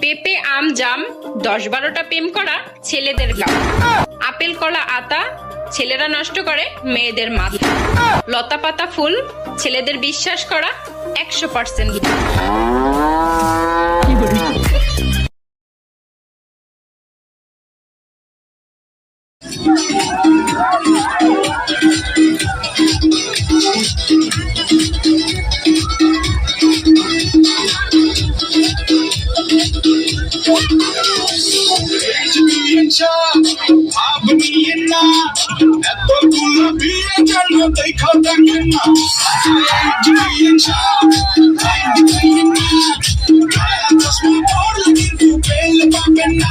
পেঁপে আম জাম 10-12টা প্রেম করা ছেলেদের কাম। আপেল কলা আতা ছেলেরা নষ্ট করে মেয়েদের মাথা। লতা পাতা ফুল ছেলেদের বিশ্বাস করা 100% এতগুলো বিয়ে কেন দেখা দেখেন না কিন্তু পেলে পাবেন না